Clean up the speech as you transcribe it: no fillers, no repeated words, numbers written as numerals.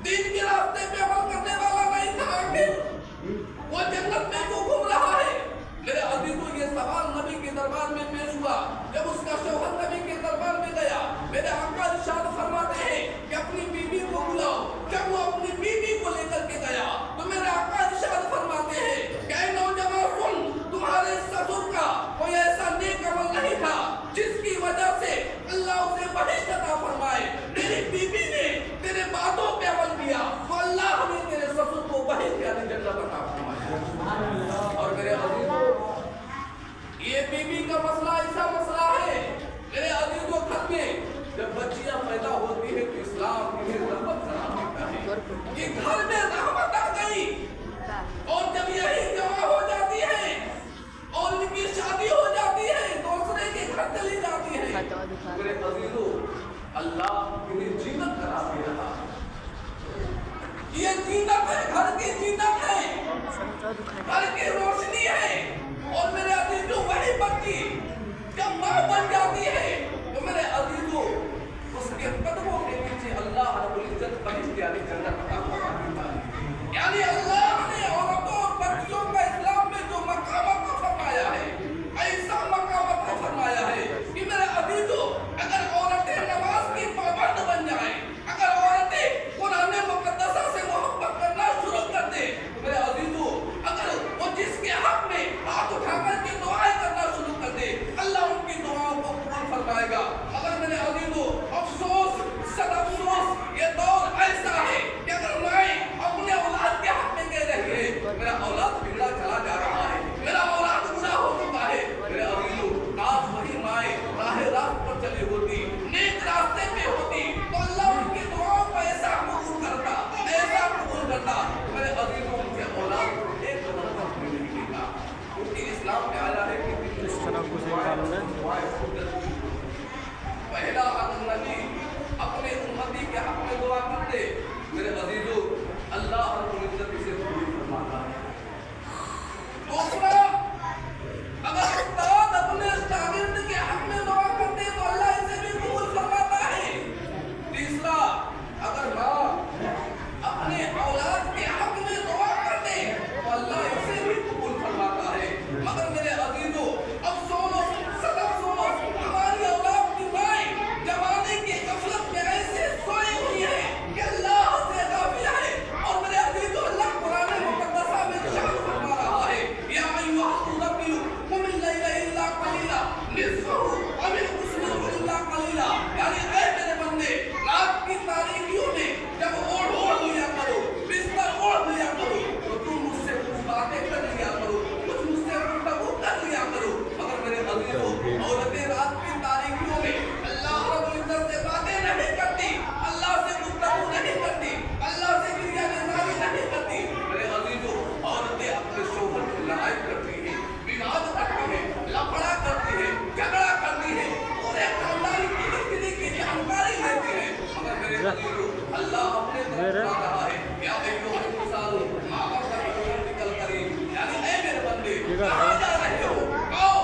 दीन के रास्ते पे अमल करने वाला नहीं था, आखिर वो जन्नत में क्यों घूम रहा है? मेरे अजीजों, ये सवाल नबी के दरबार में पेश हुआ। जब उसका शौहर नबी के दरबार में गया, मेरे आका इरशाद फरमाते हैं कि अपनी बीवी को बुलाओ। जब वो अपनी बीवी को लेकर के गया तो मेरे आका इरशाद फरमाते हैं कि ऐ नौजवान सुन, तुम्हारे ससुर का कोई ऐसा नेक अमल नहीं था जिसकी वजह से अल्लाह उसे बहिश्त अता फरमाए। तेरी बीवी ने तेरे बातों पे अमल किया तो अल्लाह ने तेरे ससुर को बहिश्त यानी जन्नत अता फरमाया। और मेरे अजीजों, ये बीवी का मसला ऐसा मसला है मेरे अजीजों, घर में जब बच्चियां पैदा होती है तो इस्लाम इन्हें रहमत करार देता है कि घर में रहमत आ गई। और जब यही जमा हो जाती है और इनकी शादी हो जाती है, दूसरे के घर चली जाती है, मेरे अजीजों, अल्लाह इन्हें जीनत करार दे रहा। ये जीनत है, घर की जीनत है, घर की रोशनी है। और मेरे अजीजों, वही बच्ची जब माँ बन जाती है तो मेरे अजीजों, उसके कदमों के पीछे अल्लाह रब्बुल इज्जत बहिश्त यानी जन्नत अता फरमाता है। यानी अल्लाह ने औरतों और बच्चियों का इस्लाम में जो मकामत फरमाया है, ऐसा मकामत फरमाया है कि मेरे अजीजों, अगर औरतें नमाज की पाबंद बन जाएं, अगर औरतें कुरान मुक़द्दसा से मोहब्बत करना शुरू कर दे, मेरे अजीजों, अगर वो जिसके हक में हाथ उठाकर के दुआएं करना शुरू कर दे, अल्लाह उनकी दुआओं को कबूल फरमाएगा। मगर मेरे अजीजों, अफसोस, सद अफसोस, ये दौर ऐसा है कि अगर माए अपने औलाद के हक में कह रही है मेरा औलाद बिगड़ा चला जा रहा है, मेरा औलाद बुरा हो चुका है, मेरे अजीजों, काश वही माए राह रास्त पर चली होती, नेक रास्ते पे होती तो अल्लाह उनकी दुआओं को ऐसा कबूल करता, ऐसा कबूल करता। मेरे अजीजों, उनके औलाद एक कदम तक भी नहीं देगा, क्योंकि इस्लाम में आया है कि पहला अगर नबी अपने उम्मती के हक में दुआ करते, मेरे अजीजों, अल्लाह रब्बुल इज्जत इसे कबूल फरमाता है। दूसरा, अगर उस्ताद अपने शागिर्द के हक में दुआ करते तो अल्लाह इसे भी कबूल फरमाता है। तीसरा, अगर माँ अपने औलाद के हक में दुआ करते तो अल्लाह इसे भी कबूल फरमाता है। मगर मेरे अजीजों, अफसोस, सद अफसोस, हमारी औलाद की माएं जमाने की गफलत में ऐसे सोई हुई है कि अल्लाह से गाफिल है। और मेरे अजीजों, अल्लाह कुरान मुक़द्दसा में इरशाद फरमा रहा है, या अय्युहल मुज़म्मिल कुम अल-लैला इल्ला क़लीला निस्फ़हु व इंक़ुस मिन्हु इल्ला क़लीला। यानी ऐ मेरे बंदे, रात की तारीकियों में जब ओढ़ लिया करो, बिस्तर ओढ़ लिया करो, तो तुम मुझसे कुछ बातें कर लिया करो, कुछ मुझसे गुफ्तगू कर लिया करो। मगर मेरे अजीजों, औरतें रात की तारीकियों में अल्लाह रब्बुल इज्जत से बातें नहीं करती, अल्लाह से गुफ्तगू नहीं करती, अल्लाह से क्रिया निजामी नहीं करती। मेरे अजीजों, औरतें अपने शौहर से लड़ाई करती हैं, विवाद करती हैं, लफड़ा करती हैं, झगड़ा करती हैं, पूरे खानदान की स्थिति की जानकारी लेती हैं। मगर मेरे अजीजों, अल्लाह अपने तरफ बता रहा है, या अय्युहल इंसानु मा गर्रका बिरब्बिकल करीम। यानी ऐ मेरे बंदे, कहाँ जा रहे हो? आओ